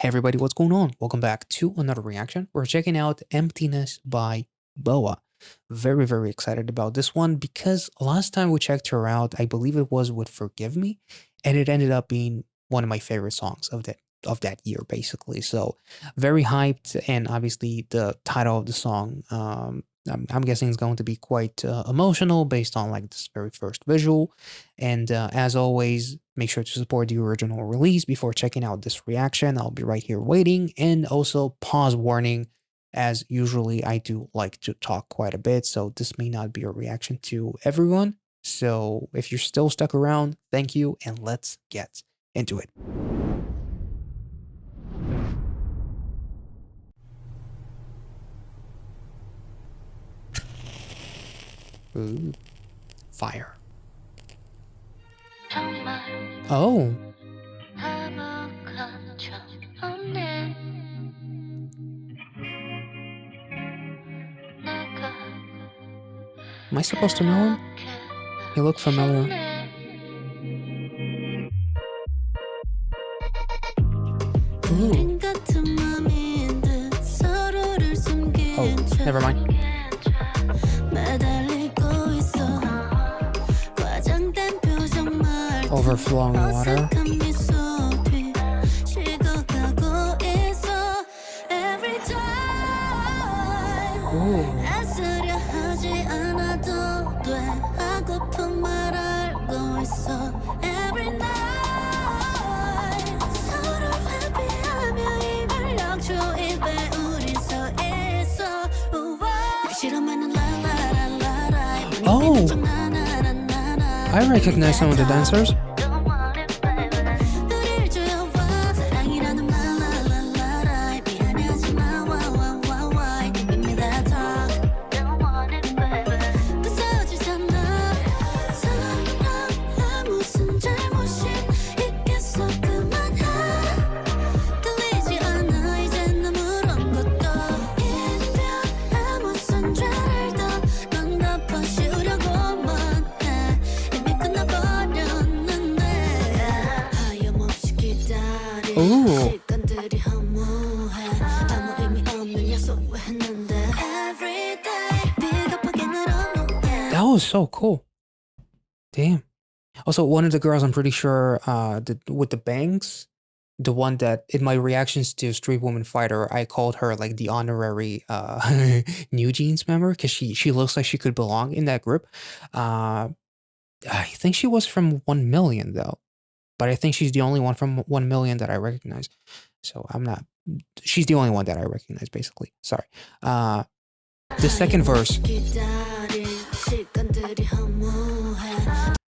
Hey everybody, what's going on? Welcome back to another reaction. We're checking out Emptiness by BoA. Very excited about this one because last time we checked her out, I believe it was with Forgive Me, and it ended up being one of my favorite songs of that year, basically. So very hyped, and obviously the title of the song, I'm guessing is going to be quite emotional based on like this very first visual. And as always, make sure to support the original release before checking out this reaction. I'll be right here waiting. And also, pause warning, as usually I do like to talk quite a bit, so this may not be a reaction to everyone. So if you're still stuck around, thank you, and let's get into it. Ooh, fire. Oh. Am I supposed to know him? He looked familiar. Ooh. Oh, never mind. Overflowing water. Ooh. Oh, I recognize some of the dancers. Ooh. That was so cool. Damn. Also, one of the girls, I'm pretty sure, with the bangs, the one that in my reactions to Street Woman Fighter, I called her like the honorary New Jeans member because she looks like she could belong in that group. I think she was from 1 Million though, but I think she's the only one from 1 Million that I recognize. So I'm not. She's the only one that I recognize, basically. Sorry. The second verse.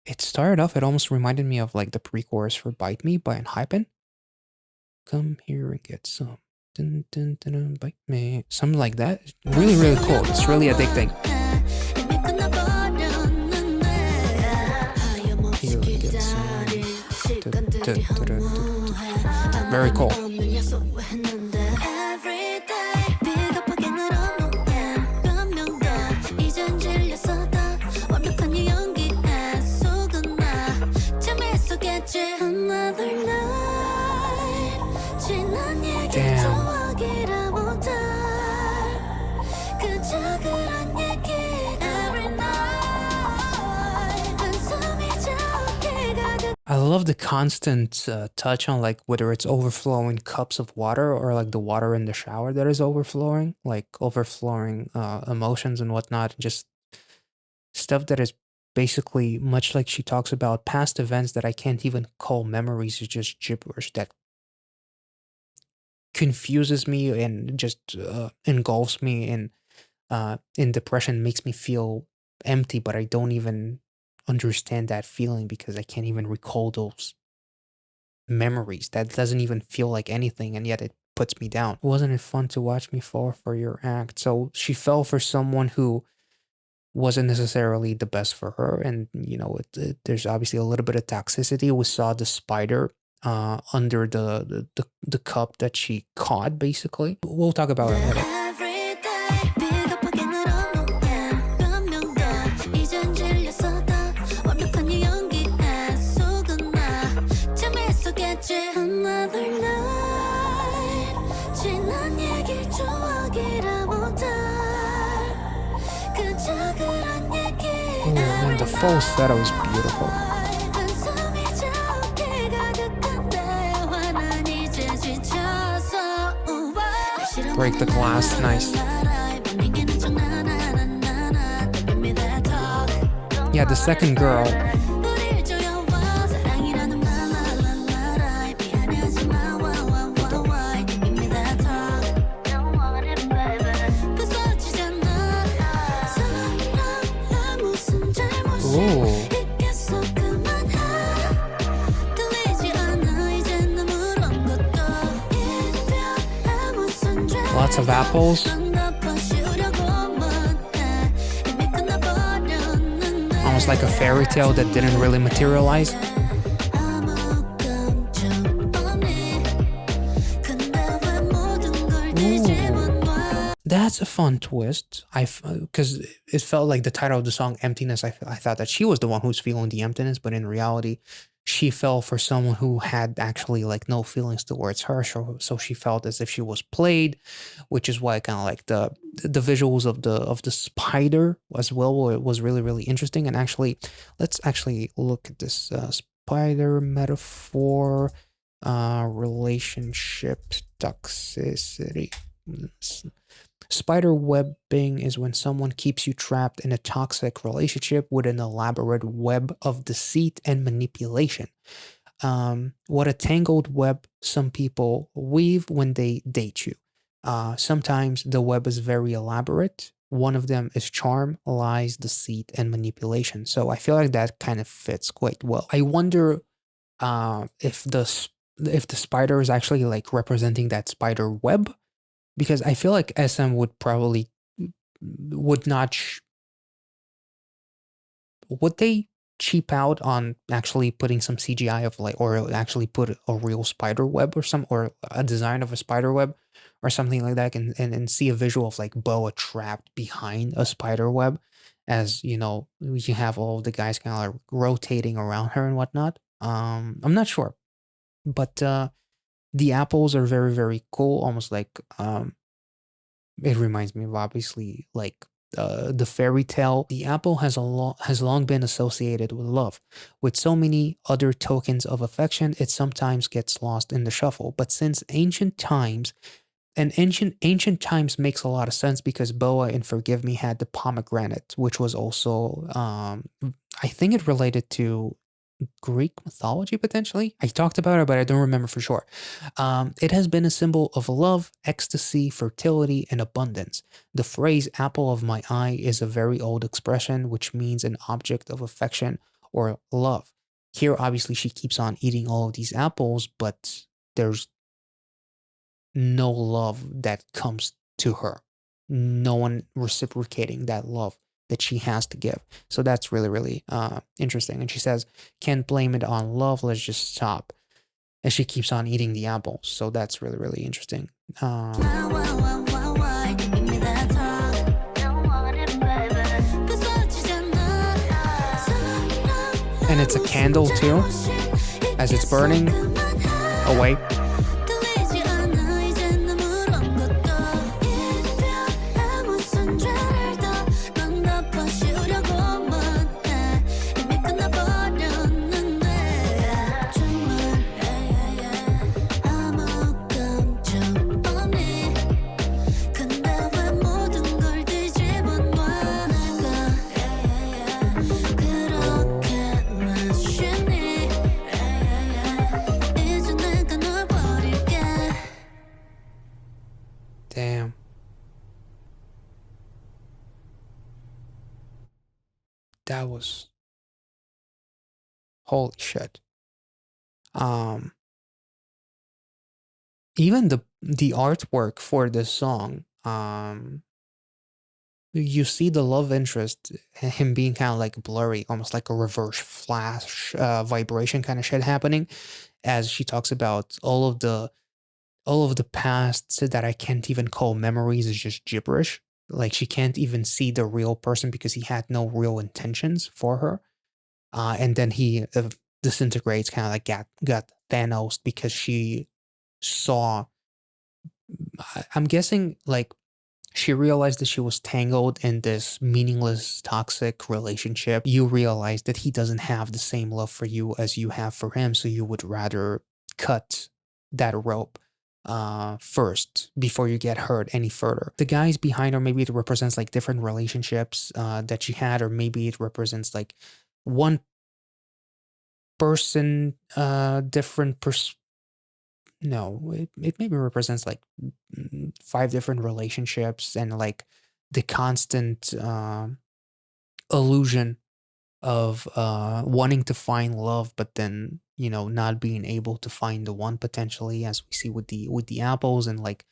It started off. It almost reminded me of like the pre-chorus for "Bite Me" by Hypen. Come here and get some. Dun, dun, dun, dun, bite me. Something like that. Really cool. It's really addicting. Here we get some. Very cool. Damn. I love the constant touch on like whether it's overflowing cups of water or like the water in the shower that is overflowing, like overflowing emotions and whatnot. Just stuff that is basically much like she talks about past events that I can't even call memories, is just gibberish that confuses me and just engulfs me in depression, makes me feel empty, but I don't even understand that feeling because I can't even recall those memories. That doesn't even feel like anything, and yet it puts me down. Wasn't it fun to watch me fall for your act? So she fell for someone who wasn't necessarily the best for her, and there's obviously a little bit of toxicity. We saw the spider under the cup that she caught, basically. We'll talk about it later. Oh man, the falsetto is beautiful. Break the glass, nice. Yeah, the second girl. Ooh. Lots of apples. Almost like a fairy tale that didn't really materialize. Ooh. That's a fun twist. Because it felt like the title of the song, Emptiness. I thought that she was the one who's feeling the emptiness, but in reality, she fell for someone who had actually like no feelings towards her. So she felt as if she was played, which is why kind of like the visuals of the spider as well was really really interesting. And actually, let's actually look at this spider metaphor, relationship toxicity. Spider webbing is when someone keeps you trapped in a toxic relationship with an elaborate web of deceit and manipulation. What a tangled web some people weave when they date you. Sometimes the web is very elaborate. One of them is charm, lies, deceit, and manipulation. So I feel like that kind of fits quite well. I wonder if the spider is actually like representing that spider web, because I feel like SM would probably would not would they cheap out on actually putting some CGI of like, or actually put a real spider web or a design of a spider web or something like that, and see a visual of like BoA trapped behind a spider web, as you know, you have all the guys kind of like rotating around her and whatnot. I'm not sure, but the apples are very very cool, almost like it reminds me of obviously like the fairy tale. The apple has long been associated with love. With so many other tokens of affection, it sometimes gets lost in the shuffle. But since ancient times, and ancient times makes a lot of sense because BoA in Forgive Me had the pomegranate, which was also I think it related to Greek mythology, potentially. I talked about it, but I don't remember for sure. It has been a symbol of love, ecstasy, fertility, and abundance. The phrase apple of my eye is a very old expression which means an object of affection or love. Here, obviously, she keeps on eating all of these apples, but there's no love that comes to her. No one reciprocating that love that she has to give. So that's really, really interesting. And she says, can't blame it on love, let's just stop. And she keeps on eating the apples. So that's really, really interesting. And it's a candle too, as it's burning away. Damn. That was holy shit. Even the artwork for this song, you see the love interest, him being kind of like blurry, almost like a reverse flash vibration kind of shit happening, as she talks about all of the past that I can't even call memories is just gibberish. Like she can't even see the real person because he had no real intentions for her. And then he disintegrates, kind of like got Thanos because she saw I'm guessing like she realized that she was tangled in this meaningless, toxic relationship. You realize that he doesn't have the same love for you as you have for him, so you would rather cut that rope first before you get hurt any further. The guys behind her, maybe it represents like different relationships that she had, or maybe it represents like one person, different no, it maybe represents like five different relationships and like the constant illusion of wanting to find love, but then not being able to find the one potentially, as we see with the apples and like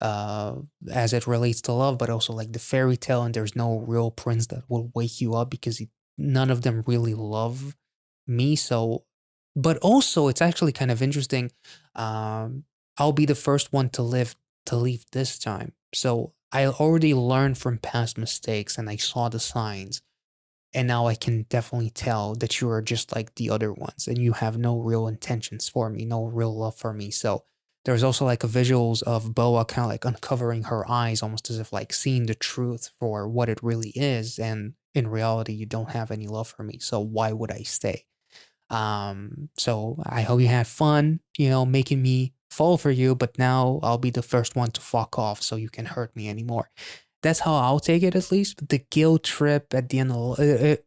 uh as it relates to love, but also like the fairy tale, and there's no real prince that will wake you up because none of them really love me. So, but also it's actually kind of interesting. I'll be the first one to leave this time. So I already learned from past mistakes and I saw the signs. And now I can definitely tell that you are just like the other ones and you have no real intentions for me, no real love for me. So there's also like a visuals of BoA kind of like uncovering her eyes, almost as if like seeing the truth for what it really is. And in reality, you don't have any love for me. So why would I stay? So I hope you had fun, making me fall for you, but now I'll be the first one to fuck off so you can hurt me anymore. That's how I'll take it, at least. But the guilt trip at the end of it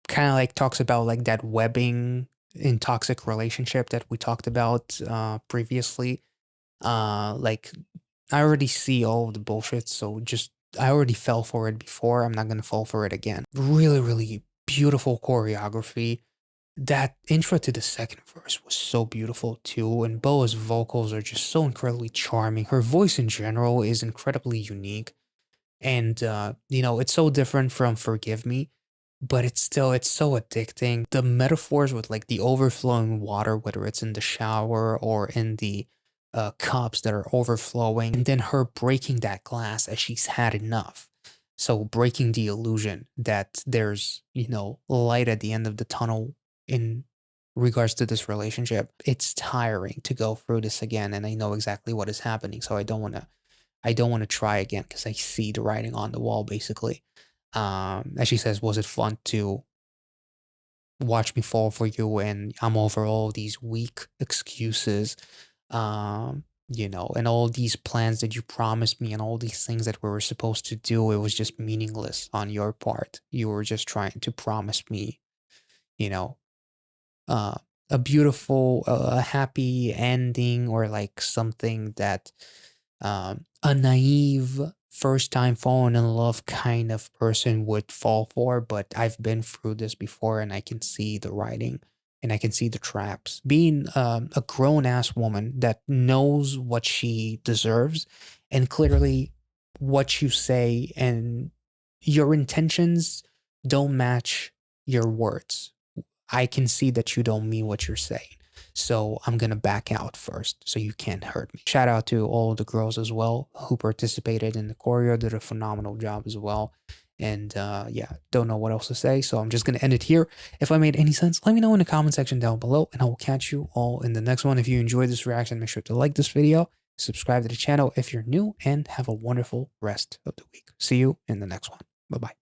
kind of like talks about like that webbing in toxic relationship that we talked about previously. Like I already see all of the bullshit, so just I already fell for it before. I'm not gonna fall for it again. Really, really beautiful choreography. That intro to the second verse was so beautiful too, and BoA's vocals are just so incredibly charming. Her voice in general is incredibly unique, and it's so different from Forgive Me, but it's so addicting. The metaphors with like the overflowing water, whether it's in the shower or in the cups that are overflowing, and then her breaking that glass as she's had enough. So breaking the illusion that there's, light at the end of the tunnel in regards to this relationship. It's tiring to go through this again, and I know exactly what is happening, so I don't want to try again because I see the writing on the wall, basically. As she says, was it fun to watch me fall for you? And I'm over all these weak excuses, and all these plans that you promised me and all these things that we were supposed to do. It was just meaningless on your part. You were just trying to promise me, you know, uh, a beautiful, a happy ending, or like something that a naive first time falling in love kind of person would fall for. But I've been through this before and I can see the writing and I can see the traps. Being a grown ass woman that knows what she deserves, and clearly what you say and your intentions don't match your words. I can see that you don't mean what you're saying. So I'm gonna back out first so you can't hurt me. Shout out to all the girls as well who participated in the choreo, did a phenomenal job as well. And yeah, don't know what else to say, so I'm just gonna end it here. If I made any sense, let me know in the comment section down below, and I will catch you all in the next one. If you enjoyed this reaction, make sure to like this video, subscribe to the channel if you're new, and have a wonderful rest of the week. See you in the next one. Bye bye.